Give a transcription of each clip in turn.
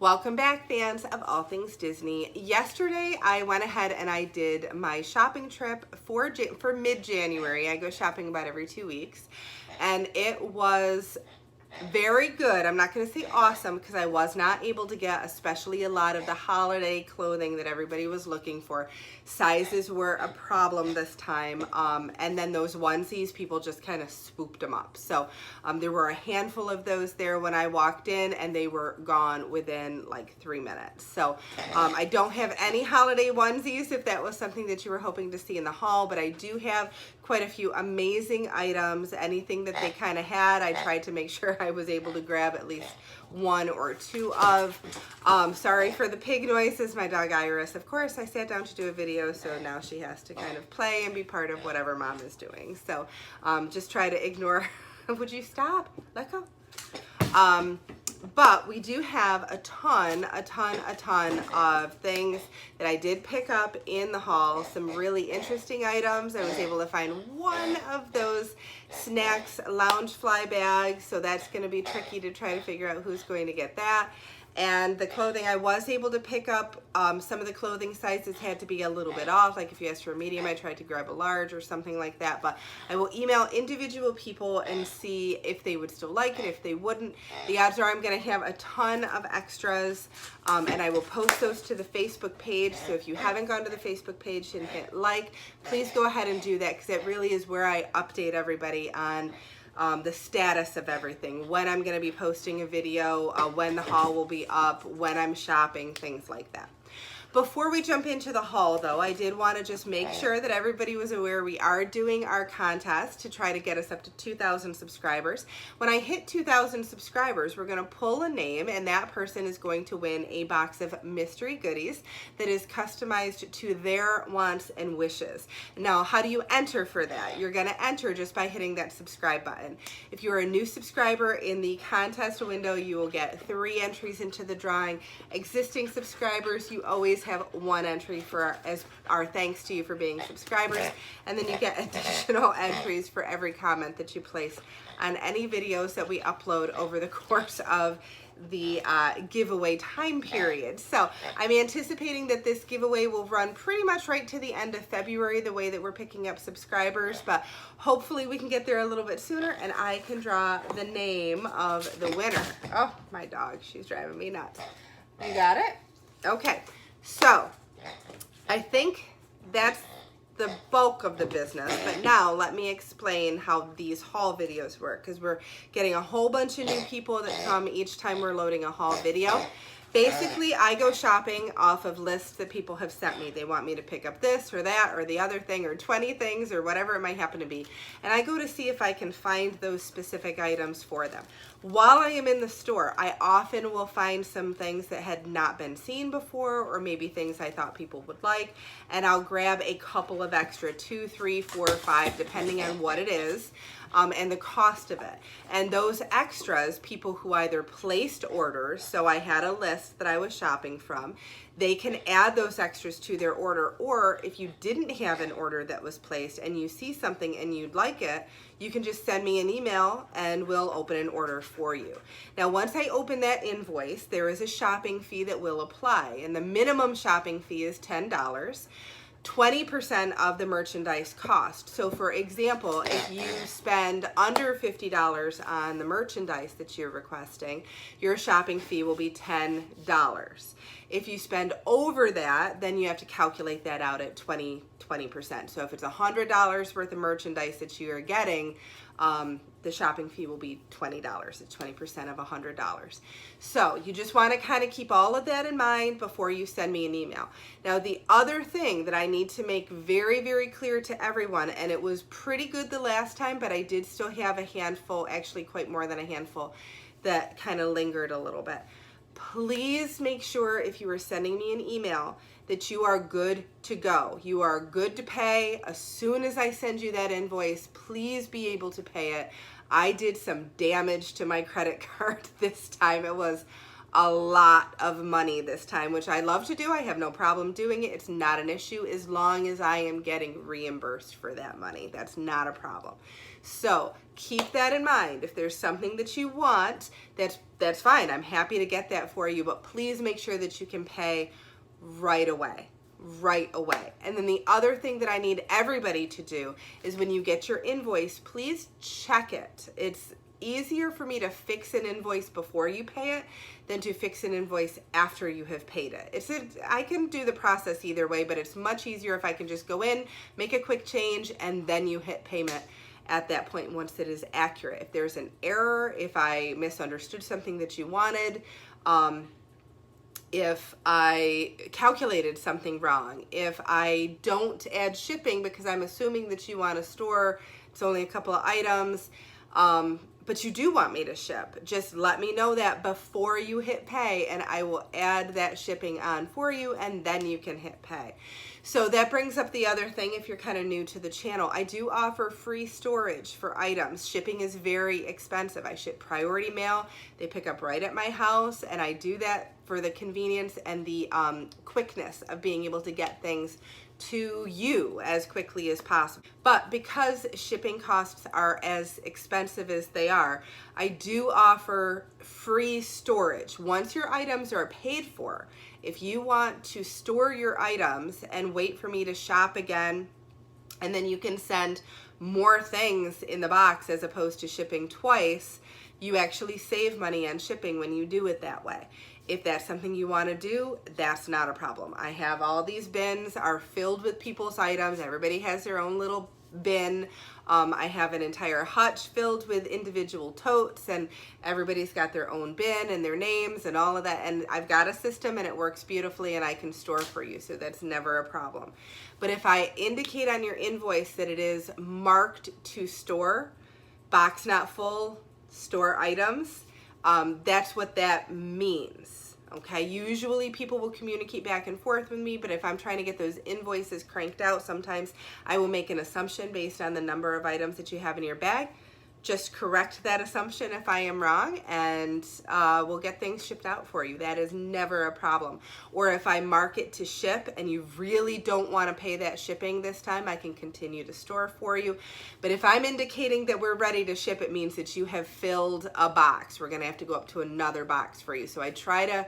Welcome back, fans of all things Disney. Yesterday I went ahead and I did my shopping trip for mid-January. I go shopping about every 2 weeks, and it was very good. I'm not going to say awesome because I was not able to get especially a lot of the holiday clothing that everybody was looking for. Sizes were a problem this time, and then those onesies, people just kind of swooped them up. So there were a handful of those there when I walked in, and they were gone within like 3 minutes. So I don't have any holiday onesies if that was something that you were hoping to see in the haul, but I do have quite a few amazing items. Anything that they kind of had, I tried to make sure I was able to grab at least one or two of. Sorry for the pig noises. My dog Iris, of course, I sat down to do a video, so now she has to kind of play and be part of whatever mom is doing. So just try to ignore. Would you stop? Let go. But we do have a ton of things that I did pick up in the haul. Some really interesting items. I was able to find one of those snacks lounge fly bags, so that's going to be tricky to try to figure out who's going to get that. And the clothing, I was able to pick up. Some of the clothing sizes had to be a little bit off. Like if you asked for a medium, I tried to grab a large or something like that. But I will email individual people and see if they would still like it. If they wouldn't, the odds are I'm going to have a ton of extras, and I will post those to the Facebook page. So if you haven't gone to the Facebook page and hit like, please go ahead and do that, because it really is where I update everybody on the status of everything, when I'm going to be posting a video, when the haul will be up, when I'm shopping, things like that. Before we jump into the haul, though, I did want to just make sure that everybody was aware we are doing our contest to try to get us up to 2,000 subscribers. When I hit 2,000 subscribers, we're going to pull a name, and that person is going to win a box of mystery goodies that is customized to their wants and wishes. Now, how do you enter for that? You're going to enter just by hitting that subscribe button. If you're a new subscriber, in the contest window, you will get 3 entries into the drawing. Existing subscribers, you always have 1 entry for as our thanks to you for being subscribers, and then you get additional entries for every comment that you place on any videos that we upload over the course of the giveaway time period. So I'm anticipating that this giveaway will run pretty much right to the end of February, the way that we're picking up subscribers, but hopefully we can get there a little bit sooner and I can draw the name of the winner. Oh, my dog, she's driving me nuts. You got it? Okay. So, I think that's the bulk of the business, but now let me explain how these haul videos work, because we're getting a whole bunch of new people that come each time we're loading a haul video. Basically, I go shopping off of lists that people have sent me. They want me to pick up this or that or the other thing or 20 things or whatever it might happen to be. And I go to see if I can find those specific items for them. While I am in the store, I often will find some things that had not been seen before, or maybe things I thought people would like, and I'll grab a couple of extra, 2, 3, 4, 5, depending on what it is. And the cost of it. And those extras, people who either placed orders, so I had a list that I was shopping from, they can add those extras to their order. Or if you didn't have an order that was placed and you see something and you'd like it, you can just send me an email and we'll open an order for you. Now, once I open that invoice, there is a shopping fee that will apply, and the minimum shopping fee is $10. 20% of the merchandise cost. So for example, if you spend under $50 on the merchandise that you're requesting, your shopping fee will be $10. If you spend over that, then you have to calculate that out at 20%. So if it's $100 worth of merchandise that you are getting, the shopping fee will be $20. It's 20% of $100. So you just want to kind of keep all of that in mind before you send me an email. Now, the other thing that I need to make very, very clear to everyone, and it was pretty good the last time, but I did still have a handful, actually quite more than a handful, that kind of lingered a little bit. Please make sure if you are sending me an email that you are good to go. You are good to pay. As soon as I send you that invoice, please be able to pay it. I did some damage to my credit card this time. It was a lot of money this time, which I love to do. I have no problem doing it. It's not an issue as long as I am getting reimbursed for that money. That's not a problem. So keep that in mind. If there's something that you want, that's fine. I'm happy to get that for you, but please make sure that you can pay right away. Right away. And then the other thing that I need everybody to do is when you get your invoice, please check it. It's easier for me to fix an invoice before you pay it than to fix an invoice after you have paid it. I can do the process either way, but it's much easier if I can just go in, make a quick change, and then you hit payment at that point once it is accurate. If there's an error, if I misunderstood something that you wanted, if I calculated something wrong, if I don't add shipping because I'm assuming that you want to store, it's only a couple of items, but you do want me to ship, just let me know that before you hit pay and I will add that shipping on for you and then you can hit pay. So that brings up the other thing if you're kind of new to the channel. I do offer free storage for items. Shipping is very expensive. I ship priority mail. They pick up right at my house and I do that for the convenience and the quickness of being able to get things to you as quickly as possible. But because shipping costs are as expensive as they are, I do offer free storage. Once your items are paid for, if you want to store your items and wait for me to shop again, and then you can send more things in the box as opposed to shipping twice, you actually save money on shipping when you do it that way. If that's something you want to do, that's not a problem. I have all these bins are filled with people's items. Everybody has their own little bin. I have an entire hutch filled with individual totes and everybody's got their own bin and their names and all of that. And I've got a system and it works beautifully and I can store for you. So that's never a problem. But if I indicate on your invoice that it is marked to store, box not full, store items, that's what that means. Okay, usually people will communicate back and forth with me, but if I'm trying to get those invoices cranked out, sometimes I will make an assumption based on the number of items that you have in your bag. Just correct that assumption if I am wrong, and we'll get things shipped out for you. That is never a problem. Or if I mark it to ship and you really don't want to pay that shipping this time, I can continue to store for you. But if I'm indicating that we're ready to ship, it means that you have filled a box. We're going to have to go up to another box for you. So I try to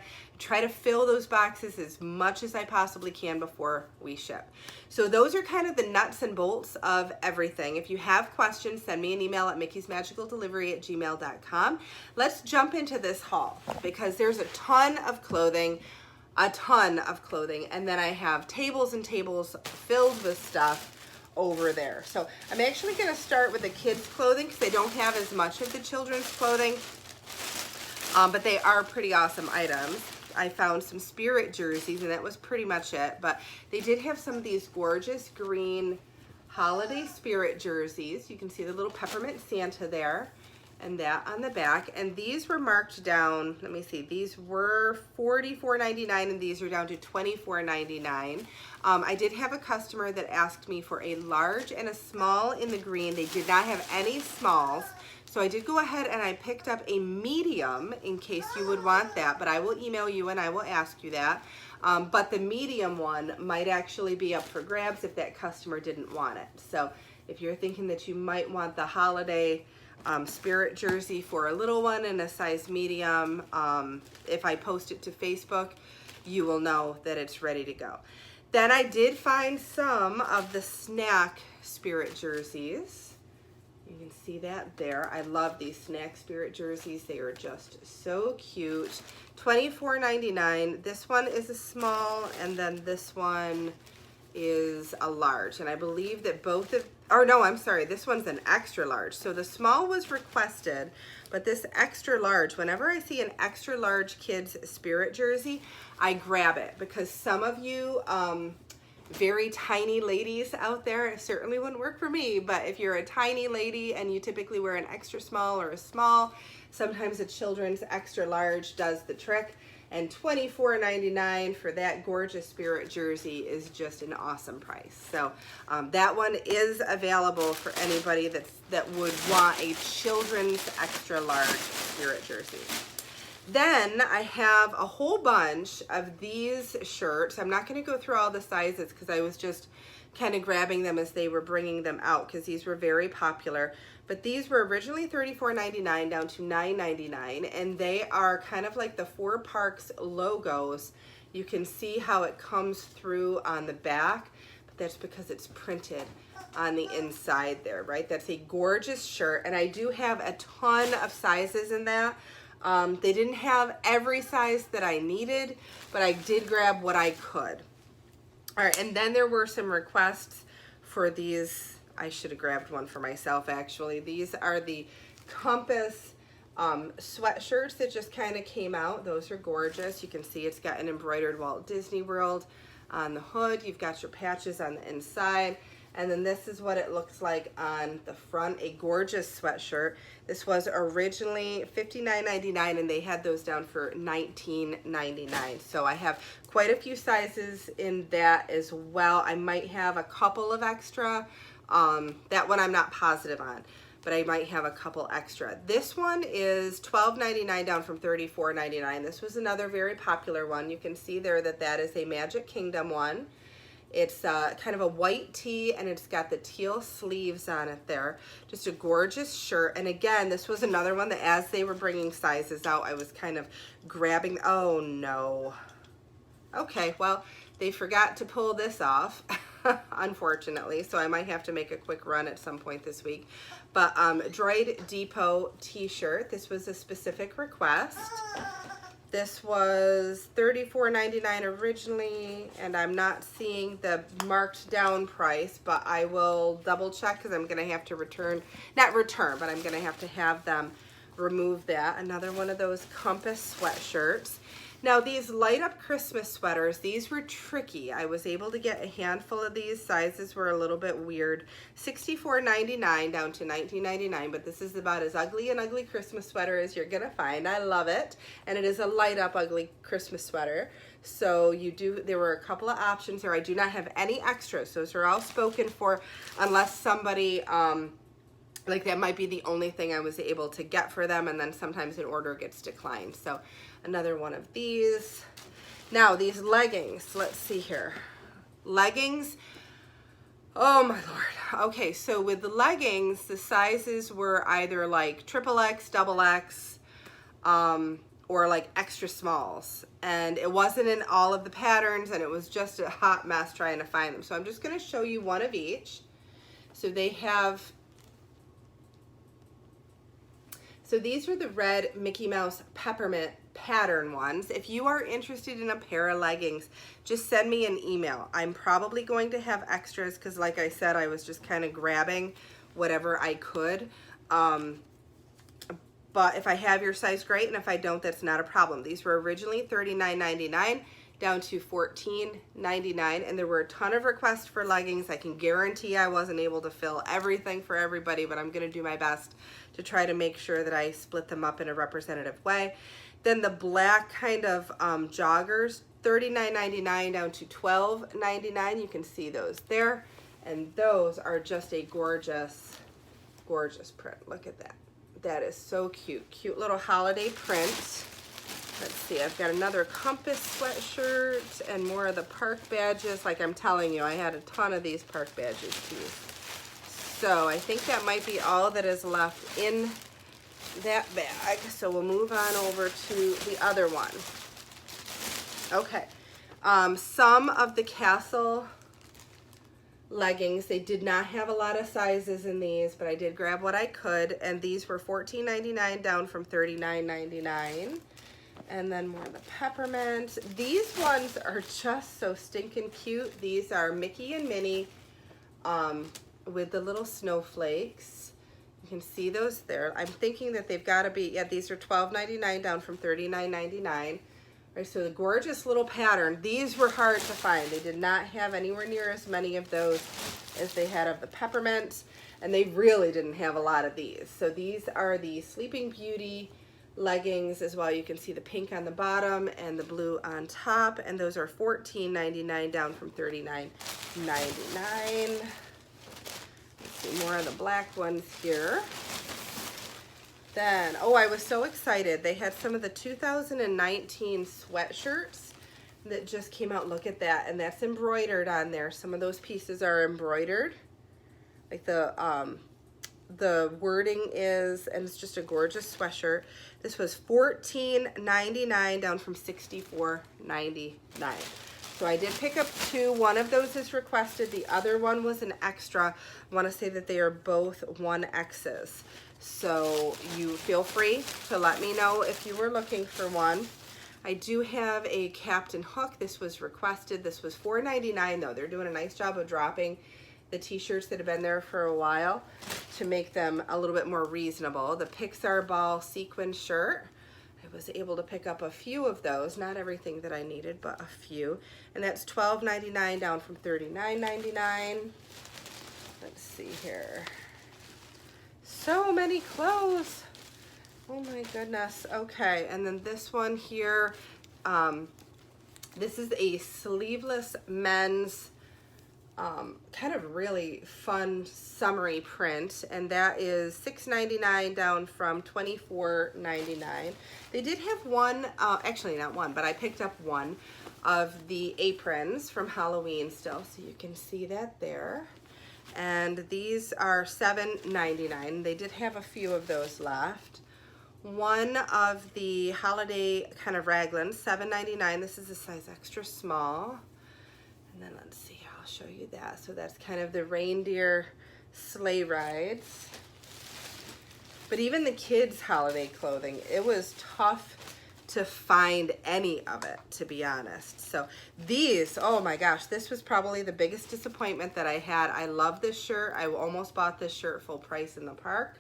fill those boxes as much as I possibly can before we ship. So those are kind of the nuts and bolts of everything. If you have questions, send me an email at mickey'smagicaldelivery@gmail.com. Let's jump into this haul because there's a ton of clothing, and then I have tables and tables filled with stuff over there. So I'm actually going to start with the kids' clothing because they don't have as much of the children's clothing, but they are pretty awesome items. I found some Spirit jerseys and that was pretty much it, but they did have some of these gorgeous green holiday Spirit jerseys. You can see the little peppermint Santa there and that on the back, and these were marked down, let me see, these were $44.99 and these are down to $24.99. I did have a customer that asked me for a large and a small in the green. They did not have any smalls. So I did go ahead and I picked up a medium in case you would want that, but I will email you and I will ask you that. But the medium one might actually be up for grabs if that customer didn't want it. So if you're thinking that you might want the holiday Spirit jersey for a little one in a size medium, if I post it to Facebook, you will know that it's ready to go. Then I did find some of the snack Spirit jerseys. You can see that there. I love these snack Spirit jerseys. They are just so cute. $24.99. This one is a small, and then this one is a large. And I believe that both of, or no, I'm sorry, this one's an extra large. So the small was requested, but this extra large, whenever I see an extra large kids Spirit jersey, I grab it because some of you, very tiny ladies out there, it certainly wouldn't work for me, but if you're a tiny lady and you typically wear an extra small or a small, sometimes a children's extra large does the trick, and $24.99 for that gorgeous Spirit jersey is just an awesome price. So that one is available for anybody that would want a children's extra large Spirit jersey. Then I have a whole bunch of these shirts. I'm not going to go through all the sizes because I was just kind of grabbing them as they were bringing them out because these were very popular. But these were originally $34.99 down to $9.99, and they are kind of like the Four Parks logos. You can see how it comes through on the back, but that's because it's printed on the inside there, right? That's a gorgeous shirt, and I do have a ton of sizes in that. They didn't have every size that I needed, but I did grab what I could. All right, and then there were some requests for these. I should have grabbed one for myself, actually. These are the Compass sweatshirts that just kind of came out. Those are gorgeous. You can see it's got an embroidered Walt Disney World on the hood. You've got your patches on the inside. And then this is what it looks like on the front, a gorgeous sweatshirt. This was originally $59.99 and they had those down for $19.99. So I have quite a few sizes in that as well. I might have a couple of extra. That one I'm not positive on, but I might have a couple extra. This one is $12.99 down from $34.99. This was another very popular one. You can see there that that is a Magic Kingdom one. It's kind of a white tee, and it's got the teal sleeves on it there. Just a gorgeous shirt. And again, this was another one that as they were bringing sizes out, I was kind of grabbing. Oh no. Okay, well, they forgot to pull this off, unfortunately, so I might have to make a quick run at some point this week. But Droid Depot t-shirt. This was a specific request. This was $34.99 originally, and I'm not seeing the marked down price, but I will double check because I'm going to have to not return, but I'm going to have them remove that. Another one of those Compass sweatshirts. Now these light up Christmas sweaters, these were tricky. I was able to get a handful of these. Sizes were a little bit weird. $64.99 down to $19.99, but this is about as ugly an ugly Christmas sweater as you're gonna find. I love it, and it is a light up ugly Christmas sweater. So there were a couple of options here. I do not have any extras. Those are all spoken for unless somebody, like that might be the only thing I was able to get for them, and then sometimes an order gets declined. So another one of these. Now these leggings, let's see here. Leggings, oh my Lord. Okay, so with the leggings, the sizes were either like XXX, XX, or like extra smalls. And it wasn't in all of the patterns, and it was just a hot mess trying to find them. So I'm just gonna show you one of each. So they have, so these are the red Mickey Mouse peppermint pattern ones. If you are interested in a pair of leggings, just send me an email. I'm probably going to have extras because like I said, I was just kind of grabbing whatever I could. But if I have your size, great, and if I don't, that's not a problem. These were originally $39.99 down to $14.99, and there were a ton of requests for leggings. I can guarantee I wasn't able to fill everything for everybody, but I'm gonna do my best to try to make sure that I split them up in a representative way. Then the black kind of joggers, $39.99 down to $12.99. You can see those there, and those are just a gorgeous, gorgeous print. Look at that. That is so cute. Cute little holiday print. Let's see, I've got another Compass sweatshirt and more of the park badges. Like I'm telling you, I had a ton of these park badges too. So I think that might be all that is left in that bag. So we'll move on over to the other one. Okay, some of the Castle leggings, they did not have a lot of sizes in these, but I did grab what I could, and these were $14.99 down from $39.99. And then more of the peppermint. These ones are just so stinking cute. These are Mickey and Minnie with the little snowflakes. You can see those there. I'm thinking that they've got to be, yeah, these are $12.99 down from $39.99. Right, so the gorgeous little pattern. These were hard to find. They did not have anywhere near as many of those as they had of the peppermint, and they really didn't have a lot of these. So these are the Sleeping Beauty leggings as well. You can see the pink on the bottom and the blue on top, and those are $14.99 down from $39.99. Let's see more of the black ones here. Then, oh, I was so excited. They had some of the 2019 sweatshirts that just came out. Look at that. And that's embroidered on there. Some of those pieces are embroidered. Like the wording is, and it's just a gorgeous sweatshirt. This was $14.99 down from $64.99. So I did pick up two. One of those is requested. The other one was an extra. I want to say that they are both 1Xs. So you feel free to let me know if you were looking for one. I do have a Captain Hook. This was requested. This was $4.99 though. They're doing a nice job of dropping the t-shirts that have been there for a while to make them a little bit more reasonable. The Pixar Ball sequin shirt, I was able to pick up a few of those, not everything that I needed, but a few. And that's $12.99 down from $39.99. Let's see here. So many clothes. Oh my goodness. Okay, and then this one here, this is a sleeveless men's kind of really fun summery print, and that is $6.99 down from $24.99. They did have one, actually not one, but I picked up one of the aprons from Halloween still, so you can see that there. And these are $7.99. They did have a few of those left. One of the holiday kind of raglans, $7.99. This is a size extra small. And then let's see, I'll show you that. So that's kind of the reindeer sleigh rides. But even the kids' holiday clothing, it was tough to find any of it, to be honest. So these, oh my gosh, this was probably the biggest disappointment that I had. I love this shirt. I almost bought this shirt full price in the park.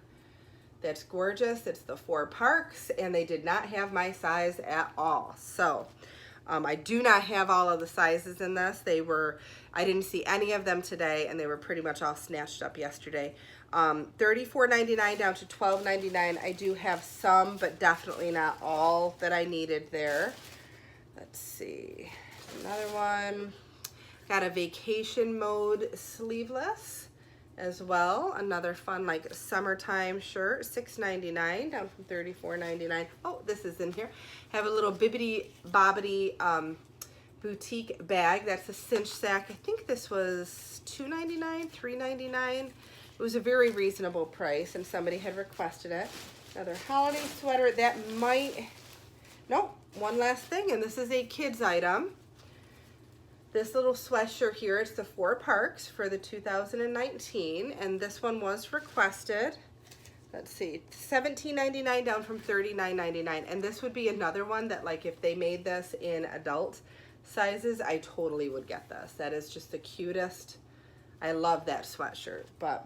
That's gorgeous. It's the 4 Parks, and they did not have my size at all. So I do not have all of the sizes in this. I didn't see any of them today, and they were pretty much all snatched up yesterday. $34.99 down to $12.99. I do have some, but definitely not all that I needed there. Let's see. Another one. Got a vacation mode sleeveless as well. Another fun like summertime shirt, $6.99 down from $34.99. Oh, this is in here. Have a little bibbity bobbity boutique bag. That's a cinch sack. I think this was $2.99, $3.99. It was a very reasonable price, and somebody had requested it. Another holiday sweater. That might, no, one last thing, and this is a kids item. This little sweatshirt here, it's the 4 Parks for the 2019, and this one was requested. Let's see, $17.99 down from $39.99, and this would be another one that, like, if they made this in adult sizes, I totally would get this. That is just the cutest. I love that sweatshirt, but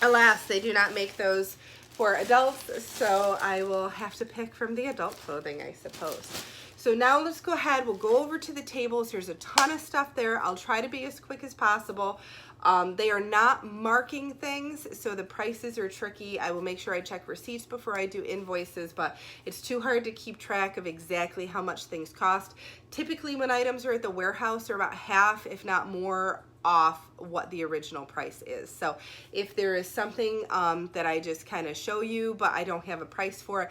alas, they do not make those for adults, so I will have to pick from the adult clothing, I suppose. So now let's go ahead, we'll go over to the tables. There's a ton of stuff there. I'll try to be as quick as possible. They are not marking things, so the prices are tricky. I will make sure I check receipts before I do invoices, but it's too hard to keep track of exactly how much things cost. Typically when items are at the warehouse, they're about half, if not more, off what the original price is. So if there is something that I just kind of show you, but I don't have a price for it,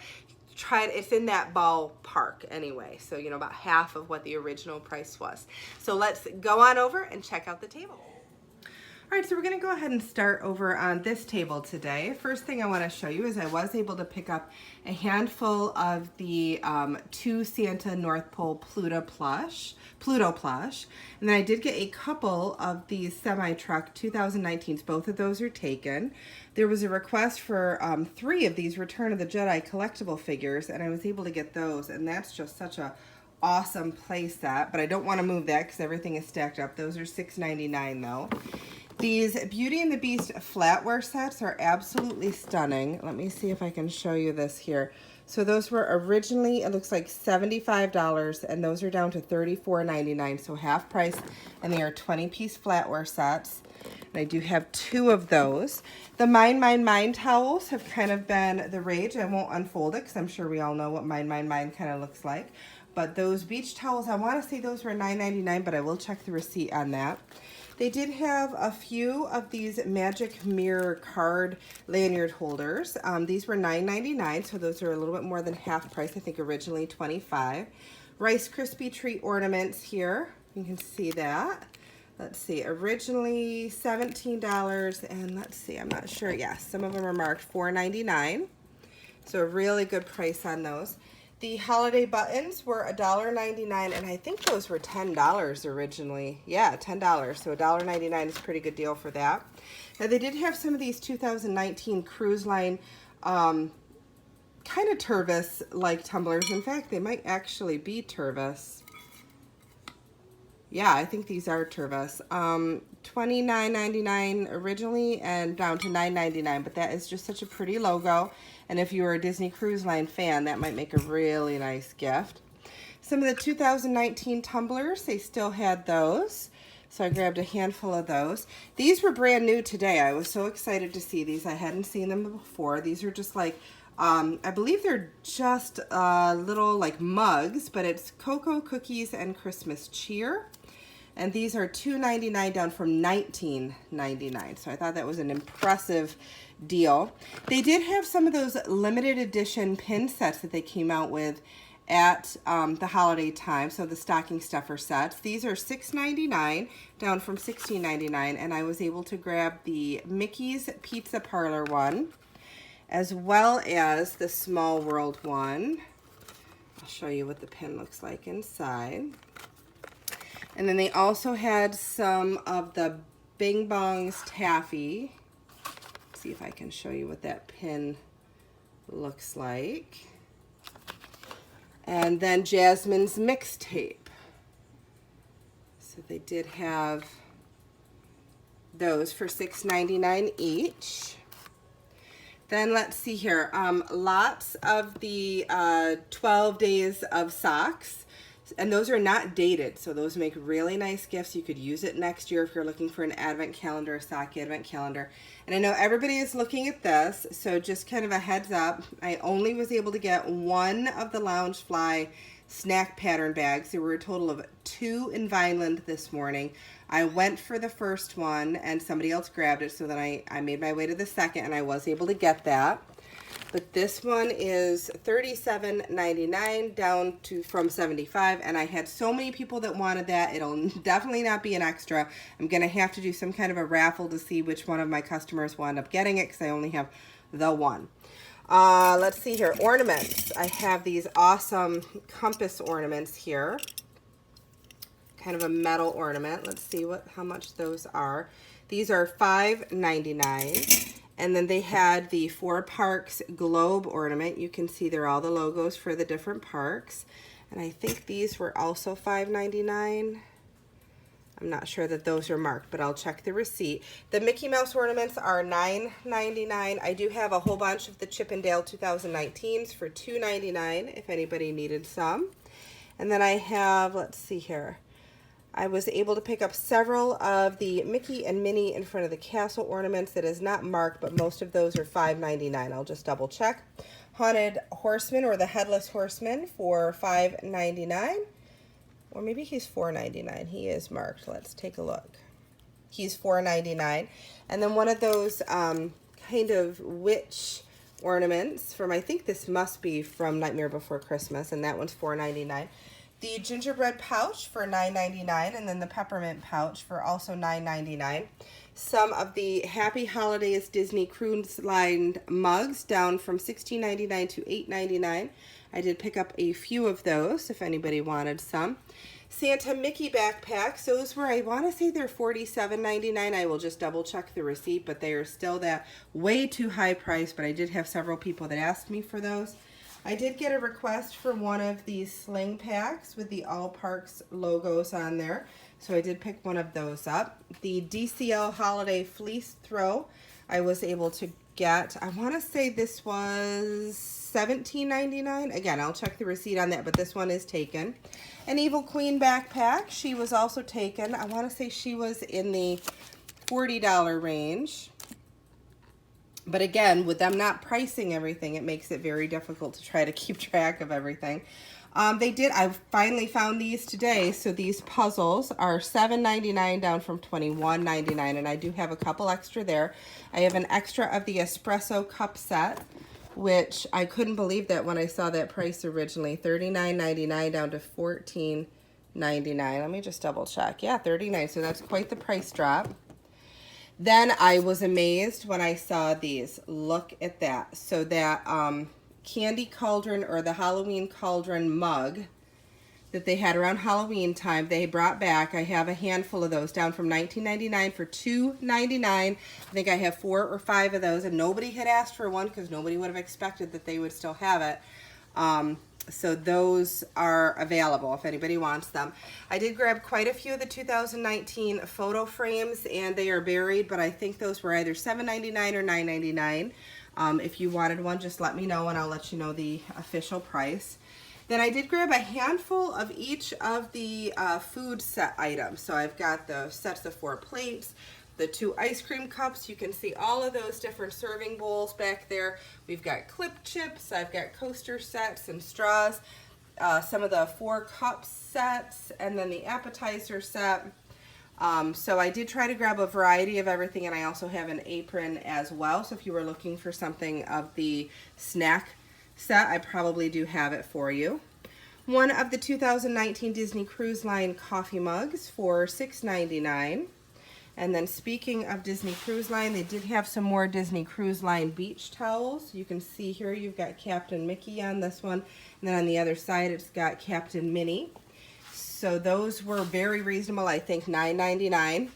it's in that ballpark anyway. So, you know, about half of what the original price was. So let's go on over and check out the table. All right, so we're gonna go ahead and start over on this table today. First thing I wanna show you is I was able to pick up a handful of the 2 Santa North Pole Pluto plush. And then I did get a couple of these semi-truck 2019s. Both of those are taken. There was a request for 3 of these Return of the Jedi collectible figures, and I was able to get those, and that's just such a awesome play set, but I don't wanna move that because everything is stacked up. Those are $6.99 though. These Beauty and the Beast flatware sets are absolutely stunning. Let me see if I can show you this here. So those were originally, it looks like $75, and those are down to $34.99, so half price, and they are 20-piece flatware sets. And I do have 2 of those. The Mine, Mine, Mine towels have kind of been the rage. I won't unfold it because I'm sure we all know what Mine, Mine, Mine kind of looks like. But those beach towels, I want to say those were $9.99, but I will check the receipt on that. They did have a few of these magic mirror card lanyard holders. These were $9.99, so those are a little bit more than half price. I think originally $25. Rice Krispie treat ornaments here. You can see that. Let's see, originally $17, and let's see, I'm not sure. Yes, some of them are marked $4.99. So a really good price on those. The holiday buttons were $1.99, and I think those were $10 originally. Yeah, $10. So $1.99 is a pretty good deal for that. Now they did have some of these 2019 Cruise Line kind of Tervis-like tumblers. In fact, they might actually be Tervis. Yeah, I think these are Tervis. $29.99 originally and down to $9.99, but that is just such a pretty logo. And if you were a Disney Cruise Line fan, that might make a really nice gift. Some of the 2019 tumblers, they still had those. So I grabbed a handful of those. These were brand new today. I was so excited to see these. I hadn't seen them before. These are just like, I believe they're just little like mugs, but it's cocoa, cookies, and Christmas cheer. And these are $2.99 down from $19.99. So I thought that was an impressive deal. They did have some of those limited edition pin sets that they came out with at the holiday time. So the stocking stuffer sets. These are $6.99 down from $16.99. And I was able to grab the Mickey's Pizza Parlor one, as well as the Small World one. I'll show you what the pin looks like inside. And then they also had some of the Bing Bongs taffy. Let's see if I can show you what that pin looks like. And then Jasmine's mixtape. So they did have those for $6.99 each. Then let's see here, lots of the 12 days of socks. And those are not dated, so those make really nice gifts. You could use it next year if you're looking for an advent calendar, a sock advent calendar. And I know everybody is looking at this, so just kind of a heads up. I only was able to get one of the Loungefly snack pattern bags. There were a total of 2 in Vineland this morning. I went for the first one, and somebody else grabbed it, so then I made my way to the second, and I was able to get that. But this one is $37.99 down to from $75, and I had so many people that wanted that. It'll definitely not be an extra. I'm going to have to do some kind of a raffle to see which one of my customers will end up getting it, because I only have the one. Let's see here. Ornaments. I have these awesome compass ornaments here. Kind of a metal ornament. Let's see how much those are. These are $5.99. And then they had the 4 Parks globe ornament. You can see there are all the logos for the different parks. And I think these were also $5.99. I'm not sure that those are marked, but I'll check the receipt. The Mickey Mouse ornaments are $9.99. I do have a whole bunch of the Chip 'n Dale 2019s for $2.99 if anybody needed some. And then I have, let's see here. I was able to pick up several of the Mickey and Minnie in front of the castle ornaments. That is not marked, but most of those are $5.99. I'll just double check. Haunted Horseman, or the Headless Horseman, for $5.99. Or maybe he's $4.99. He is marked. Let's take a look. He's $4.99. And then one of those kind of witch ornaments from, I think this must be from Nightmare Before Christmas, and that one's $4.99. The gingerbread pouch for $9.99, and then the peppermint pouch for also $9.99. Some of the Happy Holidays Disney Cruise Line mugs down from $16.99 to $8.99. I did pick up a few of those if anybody wanted some. Santa Mickey backpacks, those were, I want to say they're $47.99. I will just double check the receipt, but they are still that way too high price, but I did have several people that asked me for those. I did get a request for one of these sling packs with the All Parks logos on there, so I did pick one of those up. The DCL Holiday Fleece Throw, I was able to get, I want to say this was $17.99. Again, I'll check the receipt on that, but this one is taken. An Evil Queen backpack, she was also taken. I want to say she was in the $40 range. But again, with them not pricing everything, it makes it very difficult to try to keep track of everything. They did. I finally found these today. So these puzzles are $7.99 down from $21.99, and I do have a couple extra there. I have an extra of the espresso cup set, which I couldn't believe that when I saw that price originally. $39.99 down to $14.99. Let me just double check. Yeah, $39. So that's quite the price drop. Then I was amazed when I saw these. Look at that. So that candy cauldron, or the Halloween cauldron mug that they had around Halloween time, they brought back. I have a handful of those, down from $19.99 for $2.99. I think I have 4 or 5 of those, and nobody had asked for one because nobody would have expected that they would still have it. So those are available if anybody wants them. I did grab quite a few of the 2019 photo frames, and they are buried, but I think those were either $7.99 or $9.99. If you wanted one, just let me know and I'll let you know the official price. Then I did grab a handful of each of the food set items. So I've got the sets of 4 plates, the 2 ice cream cups. You can see all of those different serving bowls back there. We've got clip chips. I've got coaster sets and straws. Some of the 4 cup sets, and then the appetizer set. So I did try to grab a variety of everything, and I also have an apron as well. So if you were looking for something of the snack set, I probably do have it for you. One of the 2019 Disney Cruise Line coffee mugs for $6.99. And then speaking of Disney Cruise Line, they did have some more Disney Cruise Line beach towels. You can see here you've got Captain Mickey on this one, and then on the other side it's got Captain Minnie. So those were very reasonable, I think $9.99.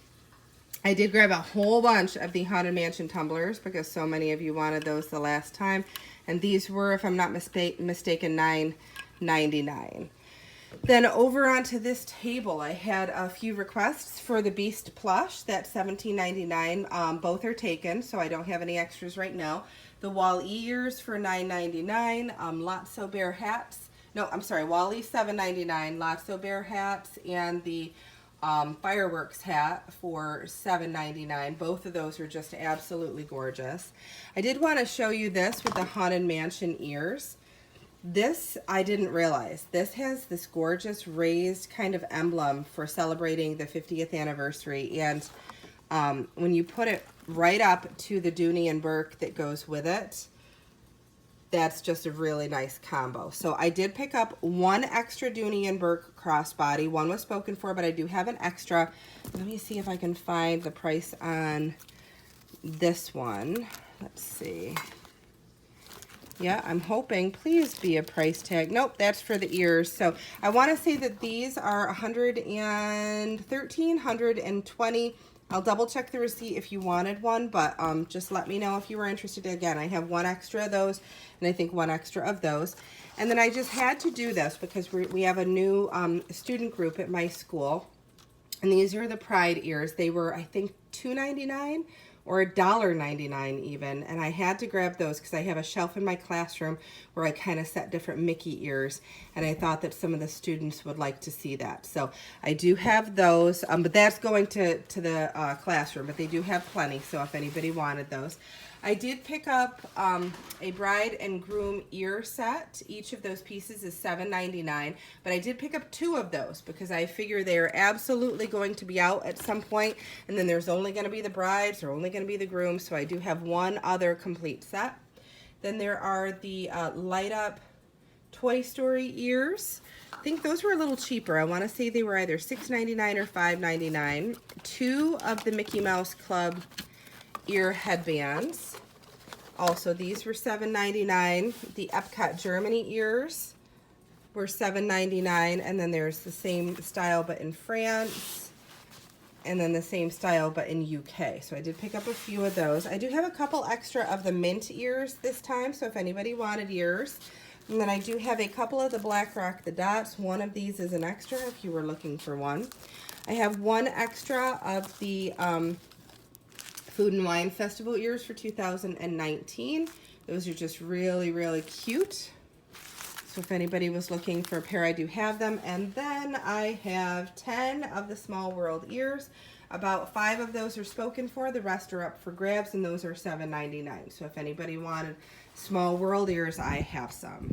I did grab a whole bunch of the Haunted Mansion tumblers because so many of you wanted those the last time. And these were, if I'm not mistaken, $9.99. Then over onto this table, I had a few requests for the Beast plush. That's $17.99. Both are taken, so I don't have any extras right now. The Wall-E ears for $9.99. Lotso Bear hats. No, I'm sorry, Wall-E $7.99. Lotso Bear hats, and the fireworks hat for $7.99. Both of those are just absolutely gorgeous. I did want to show you this with the Haunted Mansion ears. This, I didn't realize. This has this gorgeous raised kind of emblem for celebrating the 50th anniversary. And when you put it right up to the Dooney and Burke that goes with it, that's just a really nice combo. So I did pick up 1 extra Dooney and Burke crossbody. 1 was spoken for, but I do have an extra. Let me see if I can find the price on this one. Let's see. Yeah, I'm hoping, please be a price tag. Nope, that's for the ears. So I want to say that these are $113, $120. I'll double check the receipt if you wanted one, but just let me know if you were interested. Again, I have 1 extra of those, and I think 1 extra of those. And then I just had to do this because we have a new student group at my school, and these are the Pride ears. They were, I think, $2.99 or $1.99 even, and I had to grab those because I have a shelf in my classroom where I kind of set different Mickey ears, and I thought that some of the students would like to see that. So I do have those, but that's going to the classroom, but they do have plenty, so if anybody wanted those. I did pick up a bride and groom ear set. Each of those pieces is $7.99, but I did pick up 2 of those because I figure they're absolutely going to be out at some point, and then there's only going to be the brides or only going to be the grooms, so I do have 1 other complete set. Then there are the light up Toy Story ears. I think those were a little cheaper. I want to say they were either $6.99 or $5.99. 2 of the Mickey Mouse Club ear headbands. Also, these were $7.99. The Epcot Germany ears were $7.99, and then there's the same style but in France, and then the same style but in UK. So I did pick up a few of those. I do have a couple extra of the mint ears this time, so if anybody wanted ears. And then I do have a couple of the Black Rock the Dots. 1 of these is an extra if you were looking for one. I have 1 extra of the Food and Wine Festival ears for 2019. Those are just really, really cute. So if anybody was looking for a pair, I do have them. And then I have 10 of the Small World ears. About 5 of those are spoken for. The rest are up for grabs, and those are $7.99. So if anybody wanted Small World ears, I have some.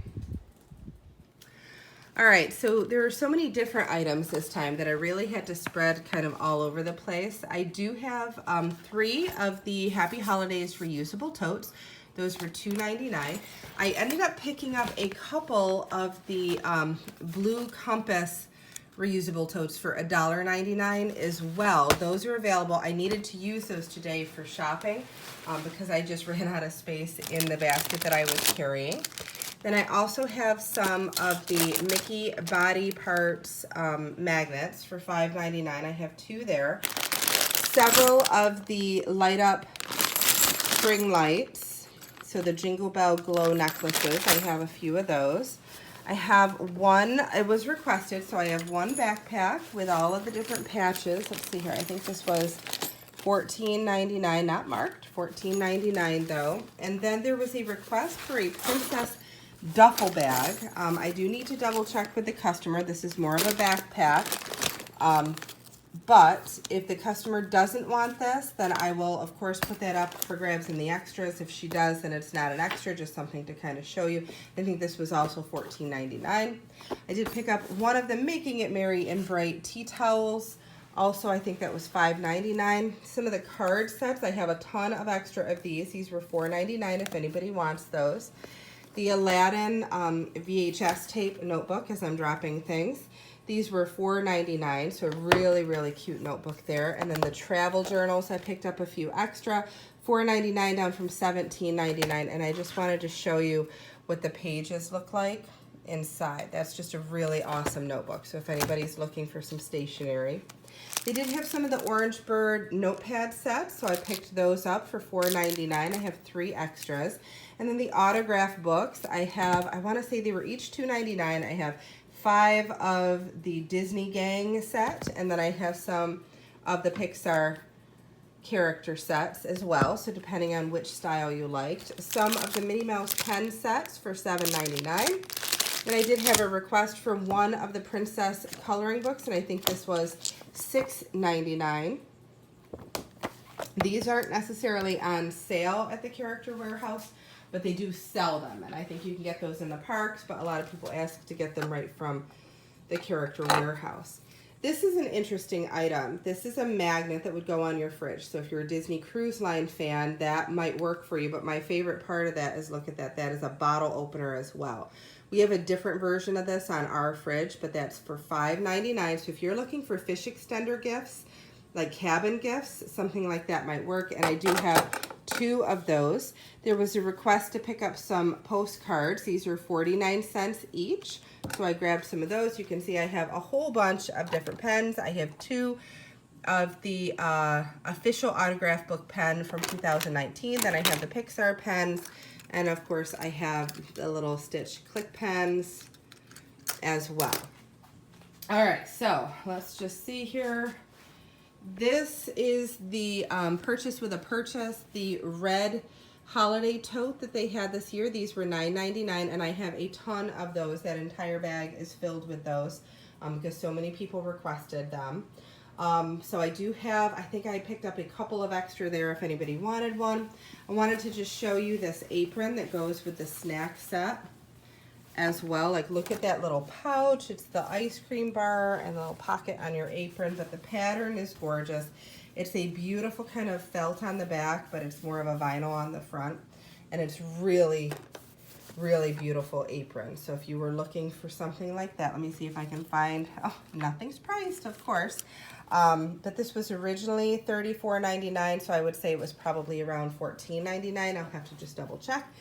All right, so there are so many different items this time that I really had to spread kind of all over the place. I do have 3 of the Happy Holidays reusable totes. Those were $2.99. I ended up picking up a couple of the Blue Compass reusable totes for $1.99 as well. Those are available. I needed to use those today for shopping because I just ran out of space in the basket that I was carrying. Then I also have some of the Mickey Body Parts magnets for $5.99. I have 2 there. Several of the light up string lights. So the Jingle Bell Glow necklaces. I have a few of those. I have one, it was requested, so I have one backpack with all of the different patches. Let's see here. I think this was $14.99, not marked. $14.99 though. And then there was a request for a princess duffel bag. I do need to double check with the customer. This is more of a backpack. But if the customer doesn't want this, then I will, of course, put that up for grabs in the extras. If she does, then it's not an extra, just something to kind of show you. I think this was also $14.99. I did pick up one of the Making It Merry and Bright tea towels. Also, I think that was $5.99. Some of the card sets, I have a ton of extra of these. These were $4.99 if anybody wants those. The Aladdin VHS tape notebook, as I'm dropping things. These were $4.99, so a really, really cute notebook there. And then the travel journals, I picked up a few extra, $4.99 down from $17.99. And I just wanted to show you what the pages look like inside. That's just a really awesome notebook. So if anybody's looking for some stationery. They did have some of the Orange Bird notepad sets, so I picked those up for $4.99. I have 3 extras. And then the autograph books, I have, I want to say they were each $2.99. I have 5 of the Disney Gang set, and then I have some of the Pixar character sets as well, so depending on which style you liked. Some of the Minnie Mouse pen sets for $7.99. And I did have a request for one of the princess coloring books, and I think this was $6.99. These aren't necessarily on sale at the Character Warehouse, but they do sell them, and I think you can get those in the parks, but a lot of people ask to get them right from the Character Warehouse. This is an interesting item. This is a magnet that would go on your fridge, so if you're a Disney Cruise Line fan, that might work for you, but my favorite part of that is, look at that, that is a bottle opener as well. We have a different version of this on our fridge, but that's for $5.99, so if you're looking for fish extender gifts, like cabin gifts, something like that might work, and I do have 2 of those. There was a request to pick up some postcards. These are 49 cents each, so I grabbed some of those. You can see I have a whole bunch of different pens. I have 2 of the official autograph book pen from 2019. Then I have the Pixar pens, and of course I have the little Stitch click pens as well. All right, so let's just see here. This is the Purchase with a Purchase, the red holiday tote that they had this year. These were $9.99, and I have a ton of those. That entire bag is filled with those because so many people requested them. So I do have, I think I picked up a couple of extra there if anybody wanted one. I wanted to just show you this apron that goes with the snack set as well. Like, look at that little pouch. It's the ice cream bar and a little pocket on your apron, but the pattern is gorgeous. It's a beautiful kind of felt on the back, but it's more of a vinyl on the front, and it's really, really beautiful apron. So if you were looking for something like that, let me see if I can find, oh, nothing's priced, of course, but this was originally $34.99, so I would say it was probably around $14.99. I'll have to just double check.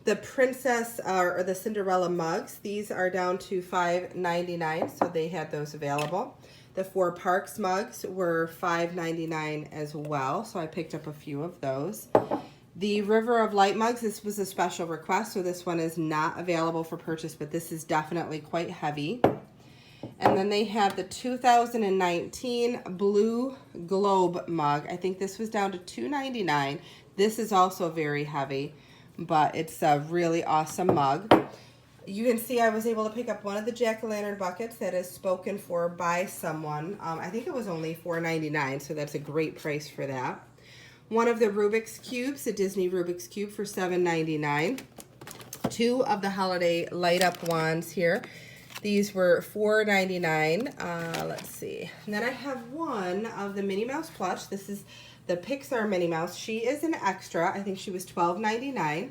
The Princess or the Cinderella mugs, these are down to $5.99, so they had those available. The 4 Parks mugs were $5.99 as well, so I picked up a few of those. The River of Light mugs, this was a special request, so this one is not available for purchase, but this is definitely quite heavy. And then they have the 2019 Blue Globe mug. I think this was down to $2.99. This is also very heavy, but it's a really awesome mug. You can see I was able to pick up one of the jack-o'-lantern buckets that is spoken for by someone. I think it was only $4.99, so that's a great price for that. One of the Rubik's Cubes, a Disney Rubik's Cube for $7.99. 2 of the holiday light-up wands here. These were $4.99. Let's see. And then I have one of the Minnie Mouse plush. This is the Pixar Minnie Mouse. She is an extra. I think she was $12.99.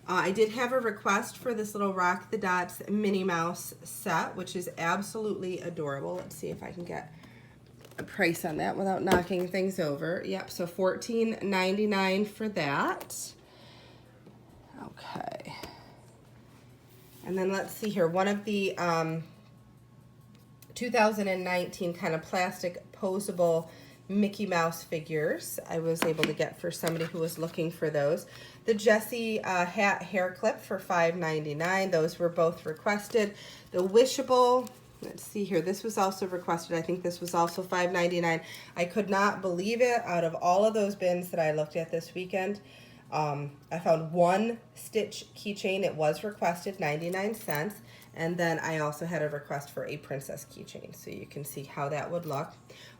I did have a request for this little Rock the Dots Minnie Mouse set, which is absolutely adorable. Let's see if I can get a price on that without knocking things over. Yep, so $14.99 for that. Okay. And then let's see here. One of the 2019 kind of plastic posable Mickey Mouse figures I was able to get for somebody who was looking for those. The Jessie hat hair clip for $5.99. Those were both requested. The Wishable, let's see here. This was also requested. I think this was also $5.99. I could not believe it. Out of all of those bins that I looked at this weekend, I found one Stitch keychain. It was requested, 99 cents. And then I also had a request for a princess keychain, so you can see how that would look.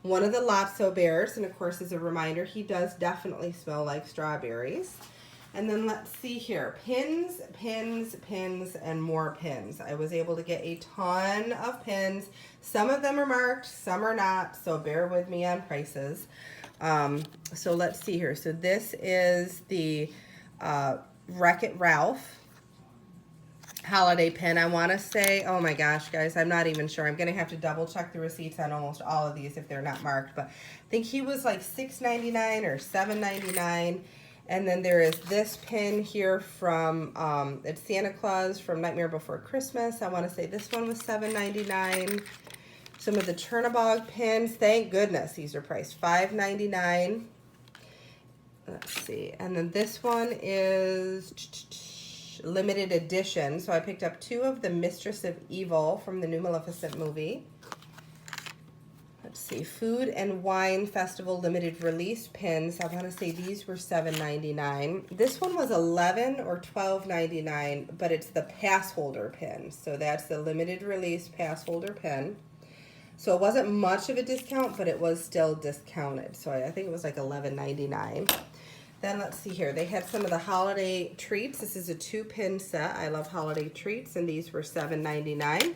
One of the Lotso bears, and of course as a reminder, he does definitely smell like strawberries. And then let's see here, pins, pins, pins, and more pins. I was able to get a ton of pins. Some of them are marked, some are not, so bear with me on prices. So let's see here. So this is the Wreck-It Ralph holiday pin. I want to say, oh my gosh, guys, I'm not even sure. I'm going to have to double check the receipts on almost all of these if they're not marked. But I think he was like $6.99 or $7.99. And then there is this pin here from, it's Santa Claus from Nightmare Before Christmas. I want to say this one was $7.99. Some of the Chernabog pins, thank goodness these are priced $5.99. Let's see. And then this one is limited edition. So I picked up two of the Mistress of Evil from the new Maleficent movie. Let's see, Food and Wine Festival limited release pins. I want to say these were $7.99. This one was $11 or $12.99, but it's the pass holder pin. So that's the limited release pass holder pin. So it wasn't much of a discount, but it was still discounted. So I think it was like $11.99. Then let's see here. They had some of the holiday treats. This is a 2-pin set. I love holiday treats, and these were $7.99.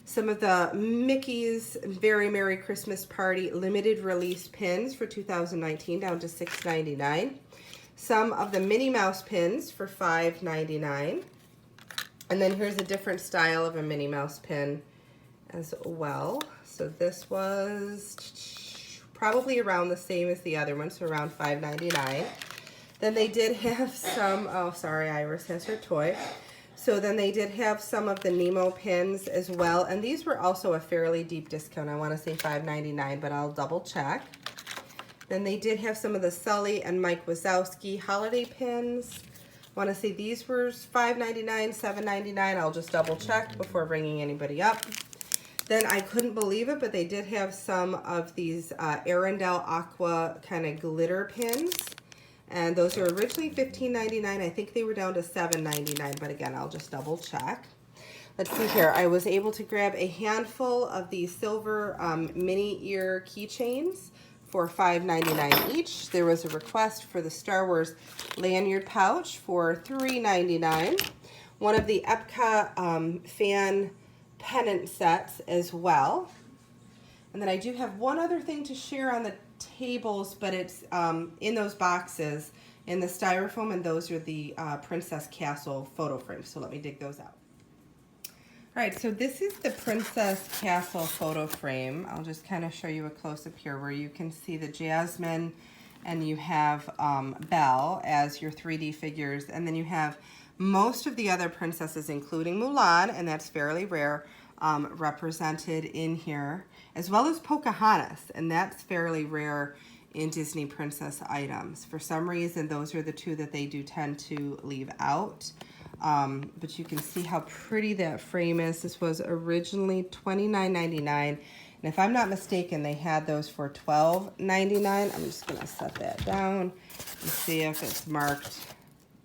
Some of the Mickey's Very Merry Christmas Party limited release pins for 2019 down to $6.99. Some of the Minnie Mouse pins for $5.99. And then here's a different style of a Minnie Mouse pin as well. So this was probably around the same as the other one, so around $5.99. Then they did have some, oh sorry, Iris has her toy. So then they did have some of the Nemo pins as well, and these were also a fairly deep discount. I want to say $5.99, but I'll double check. Then they did have some of the Sully and Mike Wazowski holiday pins. I want to say these were $5.99, $7.99. I'll just double check before bringing anybody up. Then I couldn't believe it, but they did have some of these Arendelle Aqua kind of glitter pins. And those are originally $15.99. I think they were down to $7.99, but again, I'll just double check. Let's see here. I was able to grab a handful of these silver mini ear keychains for $5.99 each. There was a request for the Star Wars lanyard pouch for $3.99. One of the Epcot fan pennant sets as well. And then I do have one other thing to share on the tables, but it's in those boxes in the styrofoam, and those are the Princess Castle photo frames. So let me dig those out. All right, so this is the Princess Castle photo frame. I'll just kind of show you a close-up here where you can see the Jasmine, and you have Belle as your 3D figures, and then you have most of the other princesses, including Mulan, and that's fairly rare, represented in here, as well as Pocahontas, and that's fairly rare in Disney princess items. For some reason, those are the two that they do tend to leave out. But you can see how pretty that frame is. This was originally $29.99, and if I'm not mistaken, they had those for $12.99. I'm just gonna set that down and see if it's marked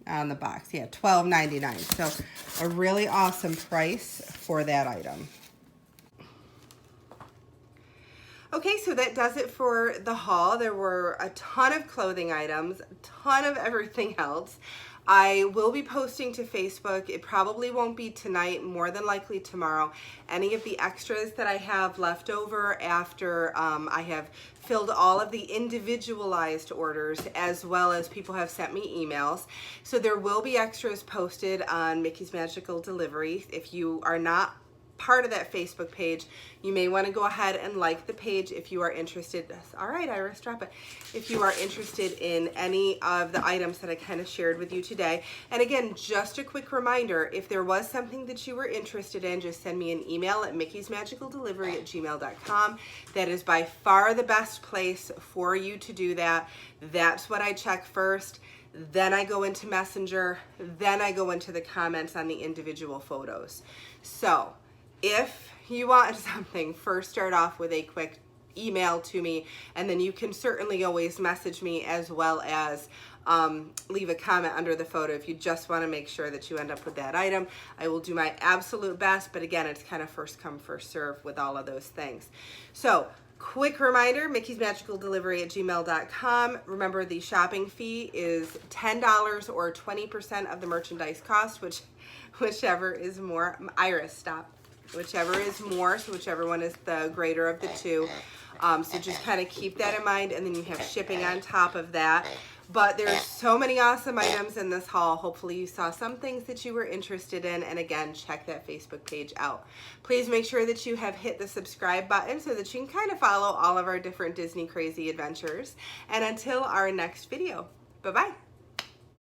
on the box. Yeah, $12.99. So a really awesome price for that item. Okay, so that does it for the haul. There were a ton of clothing items, a ton of everything else. I will be posting to Facebook. It probably won't be tonight, more than likely tomorrow. Any of the extras that I have left over after I have filled all of the individualized orders, as well as people have sent me emails. So there will be extras posted on Mickey's Magical Delivery. If you are not part of that Facebook page, you may want to go ahead and like the page if you are interested. All right, Iris, drop it. If you are interested in any of the items that I kind of shared with you today. And again, just a quick reminder, if there was something that you were interested in, just send me an email at mickey'smagicaldelivery@gmail.com. That is by far the best place for you to do that. That's what I check first. Then I go into Messenger. Then I go into the comments on the individual photos. So if you want something, first start off with a quick email to me, and then you can certainly always message me, as well as leave a comment under the photo if you just want to make sure that you end up with that item. I will do my absolute best, but again, it's kind of first come, first serve with all of those things. So quick reminder, mickey'smagicaldelivery@gmail.com. Remember, the shopping fee is $10 or 20% of the merchandise cost, whichever is more. Iris, stop. Whichever is more, so whichever one is the greater of the two. So just kind of keep that in mind, and then you have shipping on top of that. But there's so many awesome items in this haul. Hopefully you saw some things that you were interested in, and again, check that Facebook page out. Please make sure that you have hit the subscribe button so that you can kind of follow all of our different Disney crazy adventures. And until our next video, bye-bye.